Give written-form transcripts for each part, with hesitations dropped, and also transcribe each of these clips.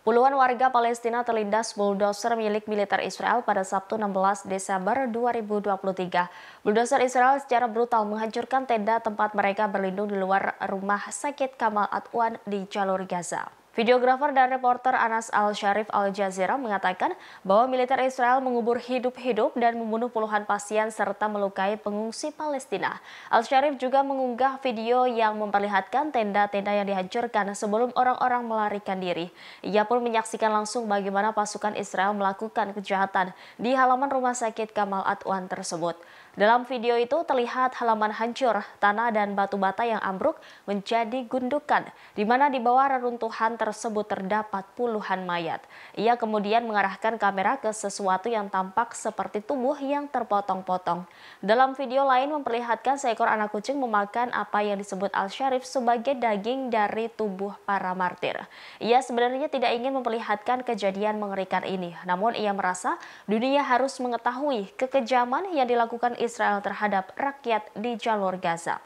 Puluhan warga Palestina terlindas bulldozer milik militer Israel pada Sabtu 16 Desember 2023. Bulldozer Israel secara brutal menghancurkan tenda tempat mereka berlindung di luar rumah sakit Kamal Adwan di jalur Gaza. Videografer dan reporter Anas Al-Sharif Al Jazeera mengatakan bahwa militer Israel mengubur hidup-hidup dan membunuh puluhan pasien serta melukai pengungsi Palestina. Al-Sharif juga mengunggah video yang memperlihatkan tenda-tenda yang dihancurkan sebelum orang-orang melarikan diri. Ia pun menyaksikan langsung bagaimana pasukan Israel melakukan kejahatan di halaman rumah sakit Kamal Adwan tersebut. Dalam video itu terlihat halaman hancur, tanah dan batu bata yang ambruk menjadi gundukan, di mana di bawah reruntuhan tersebut terdapat puluhan mayat. Ia kemudian mengarahkan kamera ke sesuatu yang tampak seperti tubuh yang terpotong-potong. Dalam video lain memperlihatkan seekor anak kucing memakan apa yang disebut Al-Sharif sebagai daging dari tubuh para martir. Ia sebenarnya tidak ingin memperlihatkan kejadian mengerikan ini, namun ia merasa dunia harus mengetahui kekejaman yang dilakukan Israel terhadap rakyat di jalur Gaza.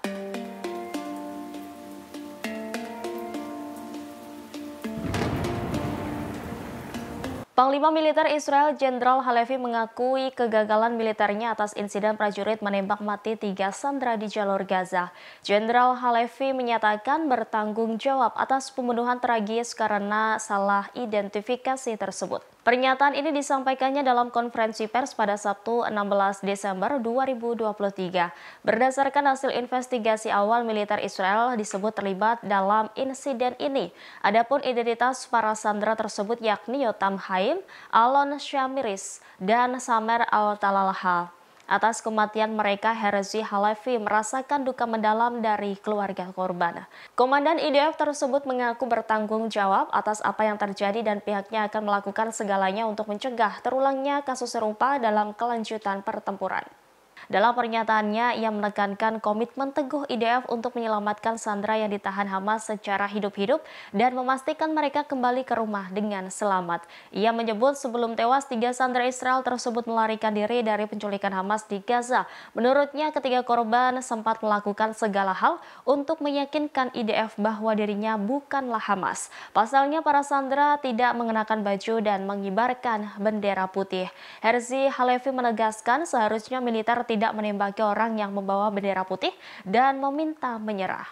Panglima Militer Israel Jenderal Halevi mengakui kegagalan militernya atas insiden prajurit menembak mati 3 sandera di jalur Gaza. Jenderal Halevi menyatakan bertanggung jawab atas pembunuhan tragis karena salah identifikasi tersebut. Pernyataan ini disampaikannya dalam konferensi pers pada Sabtu 16 Desember 2023. Berdasarkan hasil investigasi awal, militer Israel disebut terlibat dalam insiden ini. Adapun identitas para sandera tersebut yakni Yotam Haim, Alon Shamiris, dan Samer Al-Talalha. Atas kematian mereka, Herzi Halevi merasakan duka mendalam dari keluarga korban. Komandan IDF tersebut mengaku bertanggung jawab atas apa yang terjadi dan pihaknya akan melakukan segalanya untuk mencegah terulangnya kasus serupa dalam kelanjutan pertempuran. Dalam pernyataannya, ia menekankan komitmen teguh IDF untuk menyelamatkan sandera yang ditahan Hamas secara hidup-hidup dan memastikan mereka kembali ke rumah dengan selamat. Ia menyebut sebelum tewas, 3 sandera Israel tersebut melarikan diri dari penculikan Hamas di Gaza. Menurutnya, ketiga korban sempat melakukan segala hal untuk meyakinkan IDF bahwa dirinya bukanlah Hamas. Pasalnya, para sandera tidak mengenakan baju dan mengibarkan bendera putih. Herzi Halevi menegaskan seharusnya militer tidak menembaki orang yang membawa bendera putih dan meminta menyerah.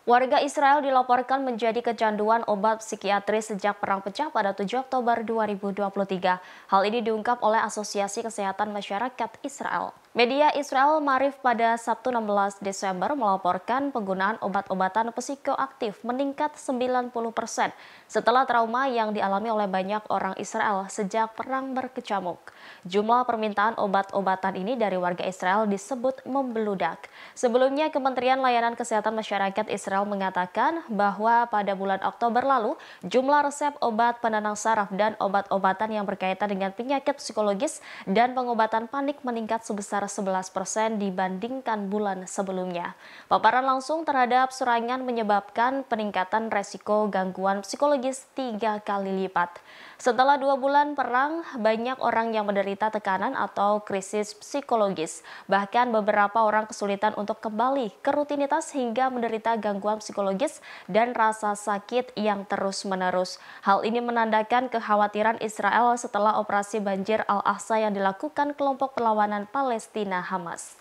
Warga Israel dilaporkan menjadi kecanduan obat psikiatris sejak perang pecah pada 7 Oktober 2023. Hal ini diungkap oleh Asosiasi Kesehatan Masyarakat Israel. Media Israel Maariv pada Sabtu 16 Desember melaporkan penggunaan obat-obatan psikoaktif meningkat 90% setelah trauma yang dialami oleh banyak orang Israel sejak perang berkecamuk. Jumlah permintaan obat-obatan ini dari warga Israel disebut membeludak. Sebelumnya, Kementerian Layanan Kesehatan Masyarakat Israel mengatakan bahwa pada bulan Oktober lalu, jumlah resep obat penenang saraf dan obat-obatan yang berkaitan dengan penyakit psikologis dan pengobatan panik meningkat sebesar 11% dibandingkan bulan sebelumnya. Paparan langsung terhadap serangan menyebabkan peningkatan resiko gangguan psikologis 3 kali lipat. Setelah 2 bulan perang, banyak orang yang menderita tekanan atau krisis psikologis. Bahkan beberapa orang kesulitan untuk kembali ke rutinitas hingga menderita gangguan psikologis dan rasa sakit yang terus-menerus. Hal ini menandakan kekhawatiran Israel setelah operasi banjir Al-Aqsa yang dilakukan kelompok perlawanan Palestina Hamas.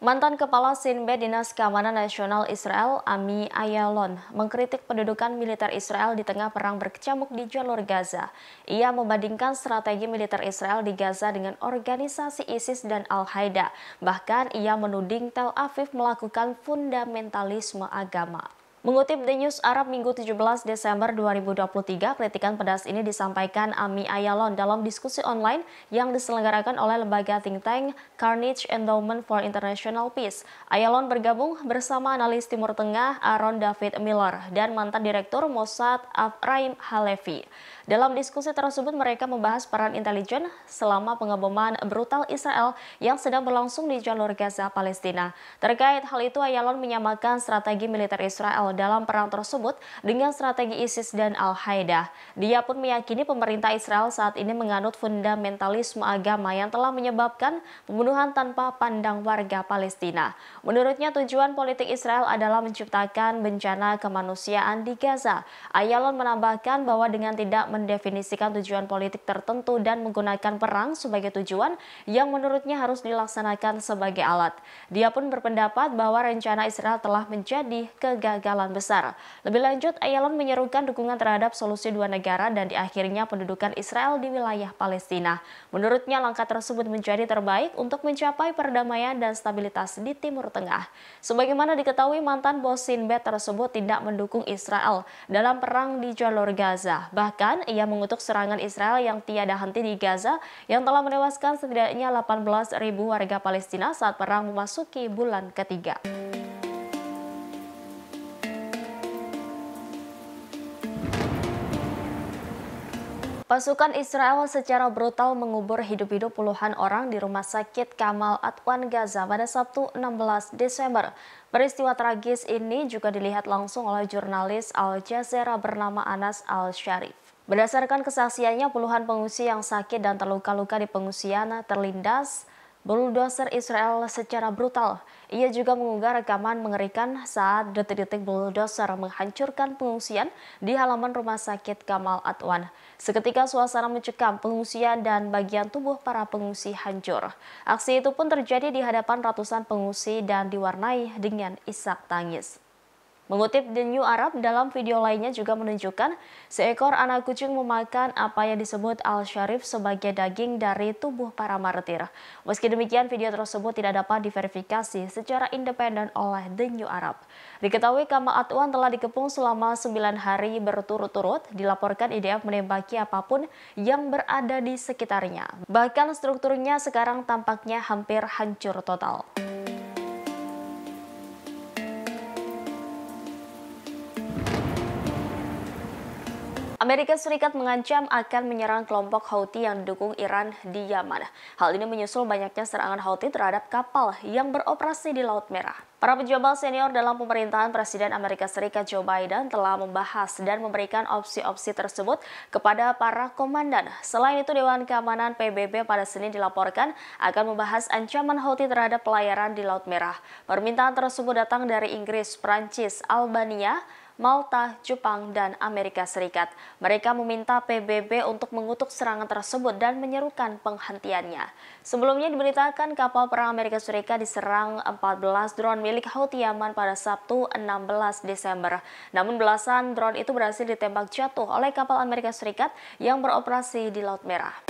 Mantan Kepala Shin Bet Dinas Keamanan Nasional Israel, Ami Ayalon, mengkritik pendudukan militer Israel di tengah perang berkecamuk di jalur Gaza. Ia membandingkan strategi militer Israel di Gaza dengan organisasi ISIS dan Al-Qaeda. Bahkan ia menuding Tel Aviv melakukan fundamentalisme agama. Mengutip The News Arab Minggu 17 Desember 2023, kritikan pedas ini disampaikan Ami Ayalon dalam diskusi online yang diselenggarakan oleh lembaga think tank Carnegie Endowment for International Peace. Ayalon bergabung bersama analis Timur Tengah Aaron David Miller dan mantan Direktur Mossad Ephraim Halevi. Dalam diskusi tersebut mereka membahas peran intelijen selama pengeboman brutal Israel yang sedang berlangsung di jalur Gaza, Palestina. Terkait hal itu, Ayalon menyamakan strategi militer Israel dalam perang tersebut dengan strategi ISIS dan Al-Qaeda. Dia pun meyakini pemerintah Israel saat ini menganut fundamentalisme agama yang telah menyebabkan pembunuhan tanpa pandang warga Palestina. Menurutnya, tujuan politik Israel adalah menciptakan bencana kemanusiaan di Gaza. Ayalon menambahkan bahwa dengan tidak mendefinisikan tujuan politik tertentu dan menggunakan perang sebagai tujuan yang menurutnya harus dilaksanakan sebagai alat. Dia pun berpendapat bahwa rencana Israel telah menjadi kegagalan besar. Lebih lanjut, Ayalon menyerukan dukungan terhadap solusi dua negara dan di akhirnya pendudukan Israel di wilayah Palestina. Menurutnya, langkah tersebut menjadi terbaik untuk mencapai perdamaian dan stabilitas di Timur Tengah. Sebagaimana diketahui, mantan bos Sinbad tersebut tidak mendukung Israel dalam perang di jalur Gaza. Bahkan, ia mengutuk serangan Israel yang tiada henti di Gaza yang telah menewaskan setidaknya 18.000 warga Palestina saat perang memasuki bulan ketiga. Pasukan Israel secara brutal mengubur hidup-hidup puluhan orang di rumah sakit Kamal Adwan Gaza pada Sabtu 16 Desember. Peristiwa tragis ini juga dilihat langsung oleh jurnalis Al Jazeera bernama Anas Al-Sharif. Berdasarkan kesaksiannya, puluhan pengungsi yang sakit dan terluka-luka di pengungsian terlindas bulldozer Israel secara brutal. Ia juga mengunggah rekaman mengerikan saat detik-detik bulldozer menghancurkan pengungsian di halaman rumah sakit Kamal Adwan. Seketika suasana mencekam, pengungsian dan bagian tubuh para pengungsi hancur. Aksi itu pun terjadi di hadapan ratusan pengungsi dan diwarnai dengan isak tangis. Mengutip The New Arab, dalam video lainnya juga menunjukkan seekor anak kucing memakan apa yang disebut Al-Sharif sebagai daging dari tubuh para martir. Meski demikian, video tersebut tidak dapat diverifikasi secara independen oleh The New Arab. Diketahui Kamal Adwan telah dikepung selama 9 hari berturut-turut, dilaporkan IDF menembaki apapun yang berada di sekitarnya. Bahkan strukturnya sekarang tampaknya hampir hancur total. Amerika Serikat mengancam akan menyerang kelompok Houthi yang didukung Iran di Yaman. Hal ini menyusul banyaknya serangan Houthi terhadap kapal yang beroperasi di Laut Merah. Para pejabat senior dalam pemerintahan Presiden Amerika Serikat Joe Biden telah membahas dan memberikan opsi-opsi tersebut kepada para komandan. Selain itu, Dewan Keamanan PBB pada Senin dilaporkan akan membahas ancaman Houthi terhadap pelayaran di Laut Merah. Permintaan tersebut datang dari Inggris, Prancis, Albania, Malta, Jepang, dan Amerika Serikat. Mereka meminta PBB untuk mengutuk serangan tersebut dan menyerukan penghentiannya. Sebelumnya diberitakan kapal perang Amerika Serikat diserang 14 drone milik Houthi Yaman pada Sabtu 16 Desember. Namun belasan drone itu berhasil ditembak jatuh oleh kapal Amerika Serikat yang beroperasi di Laut Merah.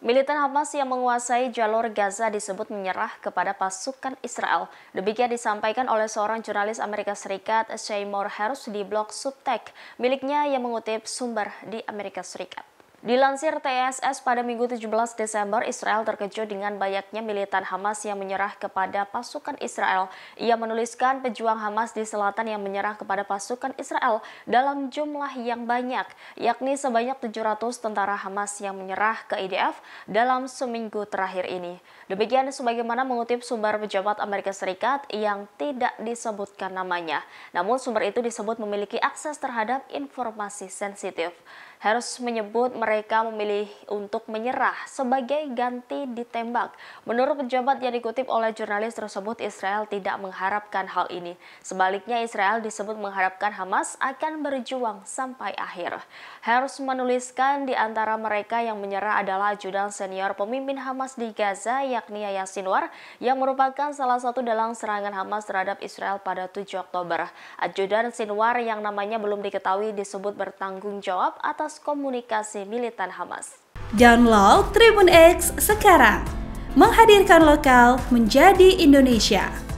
Militan Hamas yang menguasai jalur Gaza disebut menyerah kepada pasukan Israel. Demikian disampaikan oleh seorang jurnalis Amerika Serikat, Seymour Hersh, di blog Substack miliknya yang mengutip sumber di Amerika Serikat. Dilansir TSS pada Minggu 17 Desember, Israel terkejut dengan banyaknya militan Hamas yang menyerah kepada pasukan Israel. Ia menuliskan pejuang Hamas di selatan yang menyerah kepada pasukan Israel dalam jumlah yang banyak, yakni sebanyak 700 tentara Hamas yang menyerah ke IDF dalam seminggu terakhir ini. Demikian sebagaimana mengutip sumber pejabat Amerika Serikat yang tidak disebutkan namanya. Namun sumber itu disebut memiliki akses terhadap informasi sensitif. Hersh menyebut mereka memilih untuk menyerah sebagai ganti ditembak. Menurut pejabat yang dikutip oleh jurnalis tersebut, Israel tidak mengharapkan hal ini. Sebaliknya, Israel disebut mengharapkan Hamas akan berjuang sampai akhir. Hersh menuliskan di antara mereka yang menyerah adalah ajudan senior pemimpin Hamas di Gaza, yakni Yahya Sinwar, yang merupakan salah satu dalang serangan Hamas terhadap Israel pada 7 Oktober. Ajudan Sinwar yang namanya belum diketahui disebut bertanggung jawab atas komunikasi militan Hamas. Download Tribun X sekarang, menghadirkan lokal menjadi Indonesia.